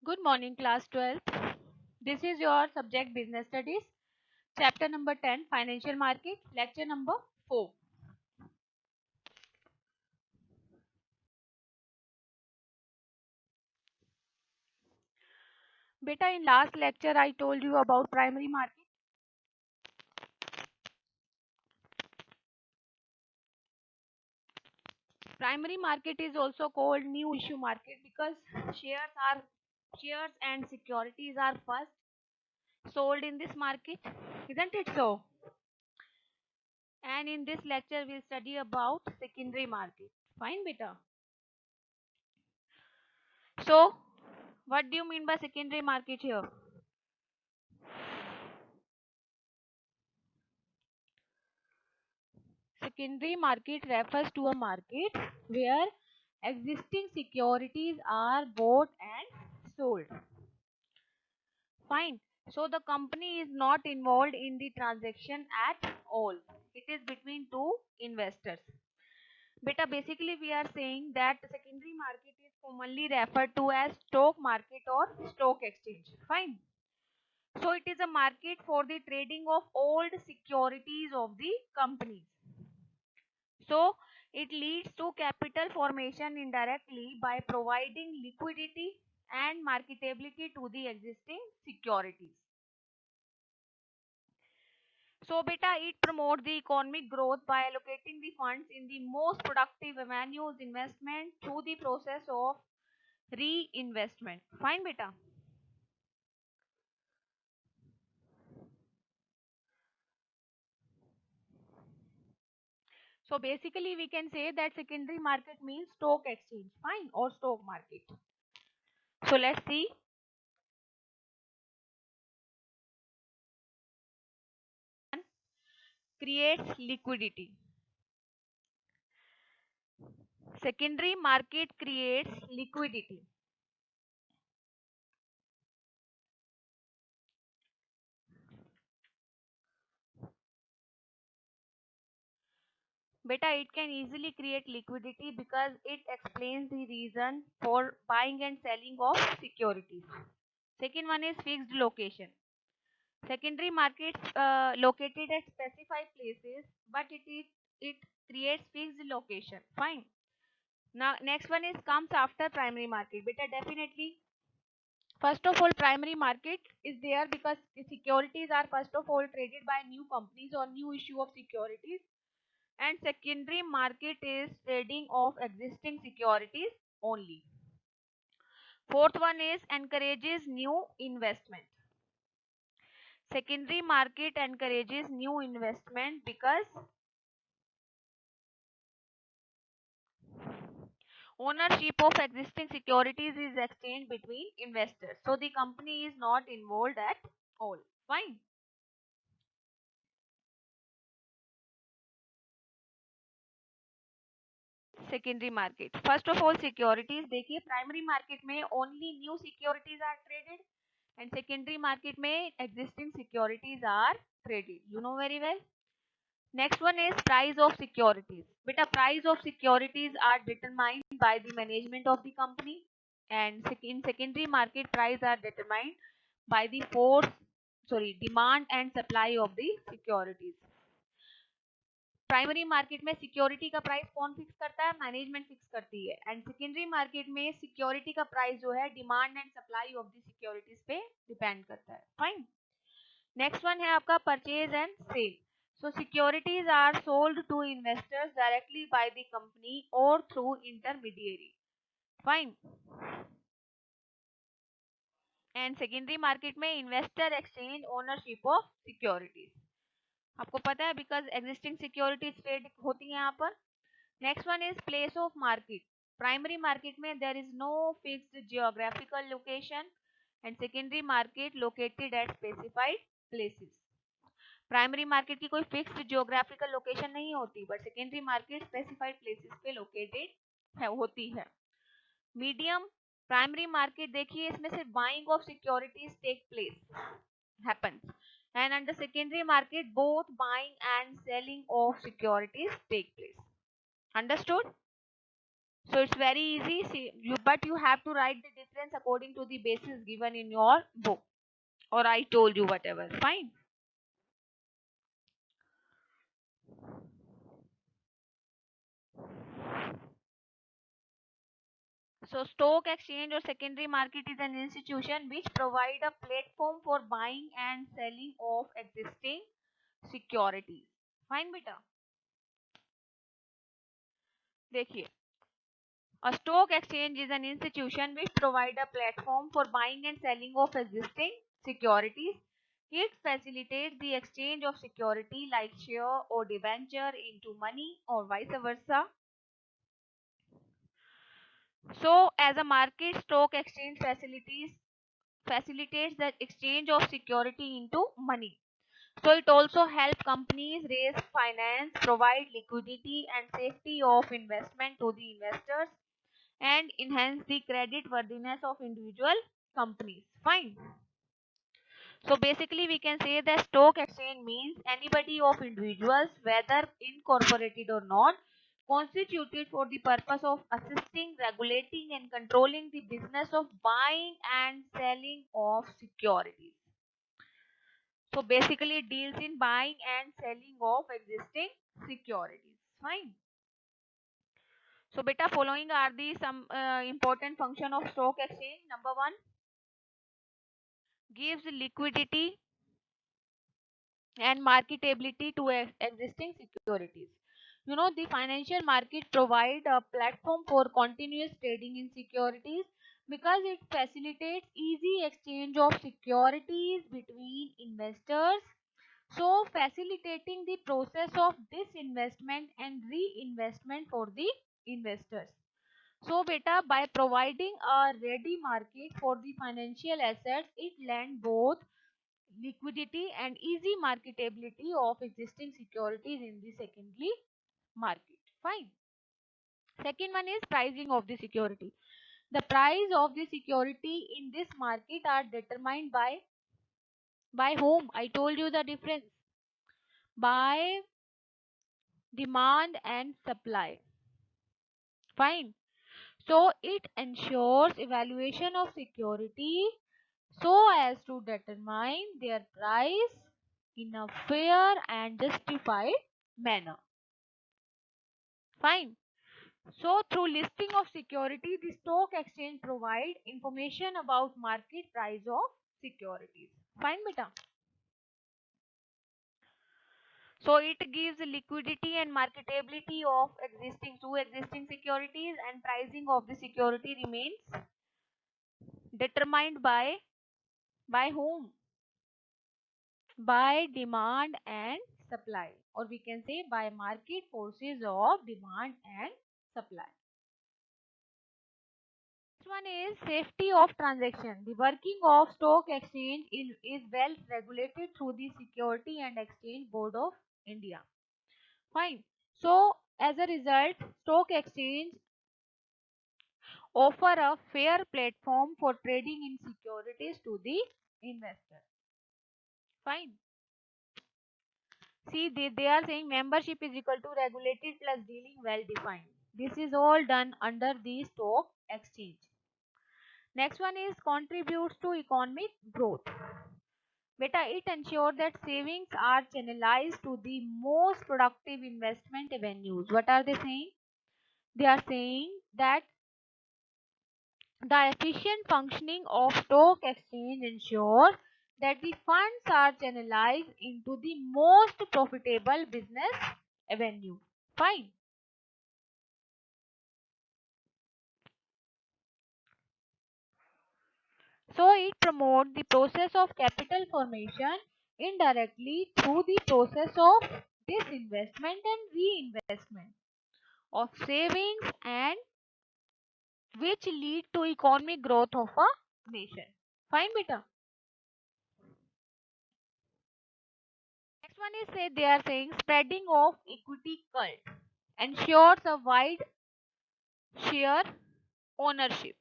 Good morning, class 12th. This is your subject business studies, chapter number 10, financial market, lecture number 4. Beta, in last lecture, I told you about primary market. Primary market is also called new issue market because shares and securities are first sold in this market, isn't it so? And in this lecture, we'll study about secondary market. Fine, beta. So, what do you mean by secondary market here? Secondary market refers to a market where existing securities are bought and sold. Fine. So the company is not involved in the transaction at all. It is between two investors. Beta, basically we are saying that secondary market is commonly referred to as stock market or stock exchange. Fine. So it is a market for the trading of old securities of the companies. So it leads to capital formation indirectly by providing liquidity and marketability to the existing securities. So beta, it promotes the economic growth by allocating the funds in the most productive avenues investment through the process of reinvestment. Fine beta. So basically we can say that secondary market means stock exchange. Fine, or stock market. So let's see. Creates liquidity. Secondary market creates liquidity. Beta, it can easily create liquidity because it explains the reason for buying and selling of securities. Second one is fixed location. Secondary markets located at specified places, but it creates fixed location. Fine. Now next one is comes after primary market. Beta, definitely. First of all, primary market is there because the securities are first of all traded by new companies or new issue of securities, and secondary market is trading of existing securities only. Fourth one is encourages new investment. Secondary market encourages new investment because ownership of existing securities is exchanged between investors, so the company is not involved at all. Fine. Secondary market first of all securities देखिए primary market में only new securities are traded and secondary market में existing securities are traded you know very well. Next one is price of securities. Beta, price of securities are determined by the management of the company, and in secondary market price are determined by the demand and supply of the securities. Primary market में security का price कौन fix करता है? Management fix करती है. And secondary market में security का price जो है demand and supply of the securities पे डिपेंड करता है. फाइन. नेक्स्ट वन है आपका purchase and sale. So securities are sold to investors directly by the company or through intermediary. Fine. And secondary market में investor exchange ownership of securities. आपको पता है because existing securities trade होती हैं यहाँ पर. Next one is place of market. Primary market में there is no fixed geographical location and secondary market located at specified places. Primary market की कोई फिक्स्ड जियोग्राफिकल लोकेशन नहीं होती, but secondary market specified places पे located होती है. Medium primary market देखिए इसमें सिर्फ buying of securities take place happens, and under secondary market both buying and selling of securities take place. Understood? So it's very easy. See, but you have to write the difference according to the basis given in your book, or I told you whatever. Fine. So stock exchange or secondary market is an institution which provide a platform for buying and selling of existing securities. Fine beta. देखिए, a stock exchange is an institution which provide a platform for buying and selling of existing securities. It facilitates the exchange of security like share or debenture into money or vice versa. So, as a market, stock exchange facilitates the exchange of security into money. So it also helps companies raise finance, provide liquidity and safety of investment to the investors, and enhance the credit worthiness of individual companies. Fine. So basically we can say that stock exchange means anybody of individuals, whether incorporated or not, constituted for the purpose of assisting, regulating and controlling the business of buying and selling of securities. So basically it deals in buying and selling of existing securities. Fine. So beta, following are the some important function of stock exchange. Number one, gives liquidity and marketability to existing securities. You know, the financial market provide a platform for continuous trading in securities because it facilitates easy exchange of securities between investors, so facilitating the process of disinvestment and reinvestment for the investors. So beta, by providing a ready market for the financial assets, it lend both liquidity and easy marketability of existing securities in the secondary market. Fine. Second one is pricing of the security. The price of the security in this market are determined by whom? I told you the difference. By demand and supply. Fine. So it ensures evaluation of security so as to determine their price in a fair and justified manner. Fine. So through listing of security, the stock exchange provide information about market price of securities. Fine beta. So it gives liquidity and marketability of existing securities, and pricing of the security remains determined by whom? By demand and supply, or we can say by market forces of demand and supply. Next one is safety of transaction. The working of stock exchange is well regulated through the Security and Exchange Board of India. Fine. So as a result, stock exchange offer a fair platform for trading in securities to the investor. Fine. See, they are saying membership is equal to regulated plus dealing well defined. This is all done under the stock exchange. Next one is contributes to economic growth. Beta, it ensures that savings are channelized to the most productive investment avenues. What are they saying? They are saying that the efficient functioning of stock exchange ensures that the funds are channelized into the most profitable business avenue. Fine. So it promotes the process of capital formation indirectly through the process of disinvestment and reinvestment of savings, and which lead to economic growth of a nation. Fine beta. Next one is say they are saying spreading of equity cult ensures a wide share ownership.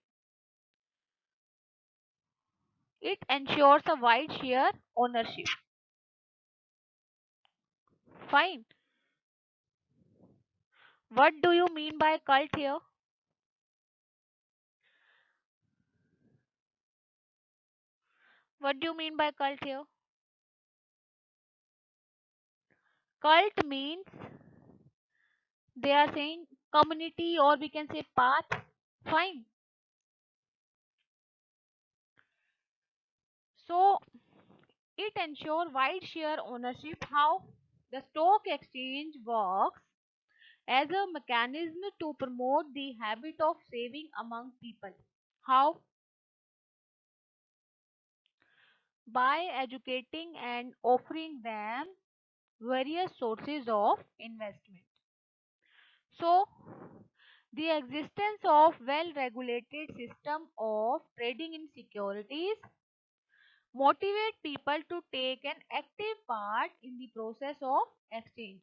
It ensures a wide share ownership. Fine. What do you mean by cult here? What do you mean by cult here? Cult means they are saying community, or we can say path. Fine. So it ensures wide share ownership. How the stock exchange works as a mechanism to promote the habit of saving among people. How? By educating and offering them various sources of investment. So, the existence of well-regulated system of trading in securities motivate people to take an active part in the process of exchange.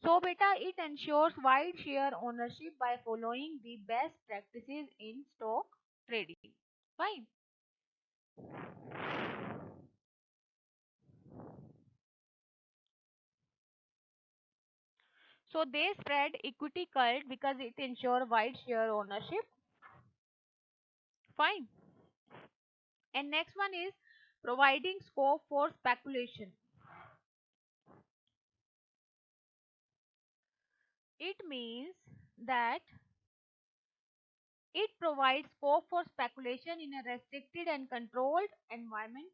So, beta, it ensures wide share ownership by following the best practices in stock trading. Fine. So they spread equity cult because it ensure wide share ownership. Fine. And next one is providing scope for speculation. It means that it provides scope for speculation in a restricted and controlled environment.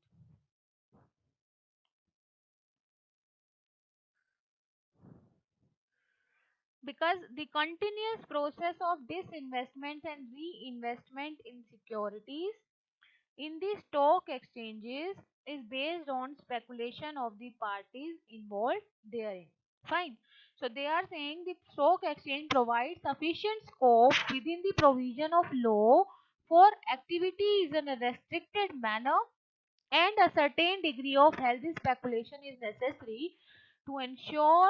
Because the continuous process of disinvestment and reinvestment in securities in the stock exchanges is based on speculation of the parties involved therein. Fine. So they are saying the stock exchange provides sufficient scope within the provision of law for activities in a restricted manner, and a certain degree of healthy speculation is necessary to ensure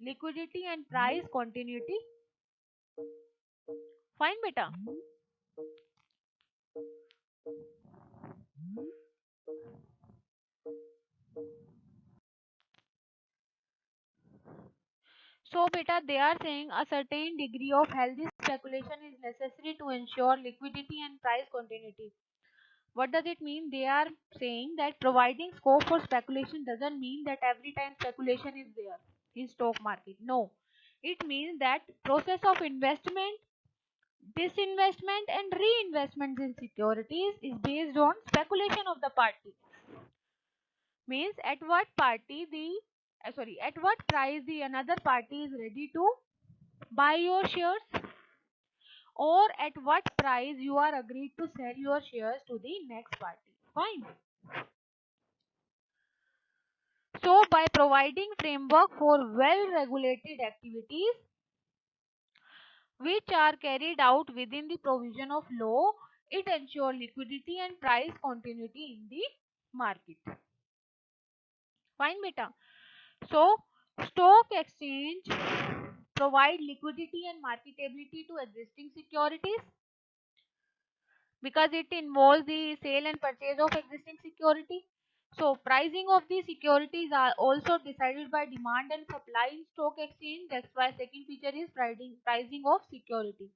liquidity and price continuity. Fine, beta. So, beta, they are saying a certain degree of healthy speculation is necessary to ensure liquidity and price continuity. What does it mean? They are saying that providing scope for speculation doesn't mean that every time speculation is there in stock market. No. It means that process of investment, disinvestment and reinvestment in securities is based on speculation of the party. Means at what party the at what price the another party is ready to buy your shares, or at what price you are agreed to sell your shares to the next party. Fine. So by providing framework for well regulated activities which are carried out within the provision of law, it ensures liquidity and price continuity in the market. Fine, beta. So stock exchange provide liquidity and marketability to existing securities because it involves the sale and purchase of existing security. So pricing of the securities are also decided by demand and supply in stock exchange. That's why second feature is pricing of security.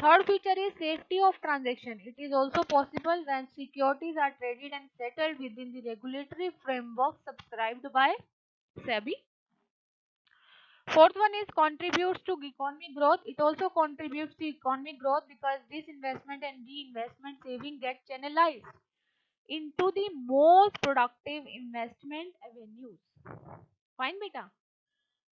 Third feature is safety of transaction. It is also possible when securities are traded and settled within the regulatory framework subscribed by SEBI. Fourth one is contributes to economic growth. It also contributes to economic growth because this investment and reinvestment saving get channelized into the most productive investment avenues. Fine, beta.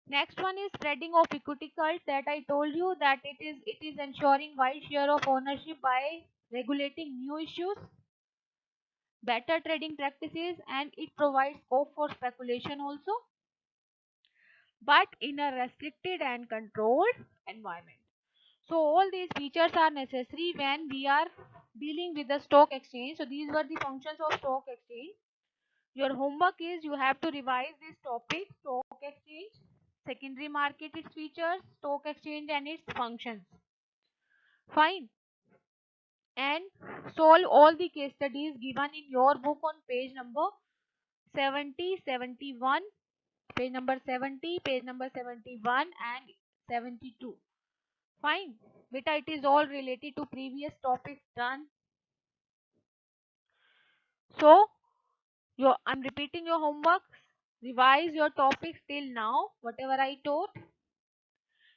Next one is spreading of equity cult, that I told you that it is ensuring wide share of ownership by regulating new issues, better trading practices, and it provides scope for speculation also, but in a restricted and controlled environment. So all these features are necessary when we are dealing with the stock exchange. So these were the functions of stock exchange. Your homework is you have to revise this topic, stock exchange, secondary market, its features, stock exchange and its functions. Fine. And solve all the case studies given in your book on page number 70, 71, page number 70, page number 71 and 72. Fine. Beta, it is all related to previous topics done. So I'm repeating your homework. Revise your topics till now, whatever I taught,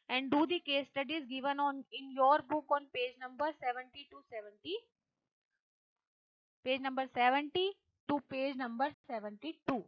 and do the case studies given on in your book on page number 70 to 70, page number 70 to page number 72.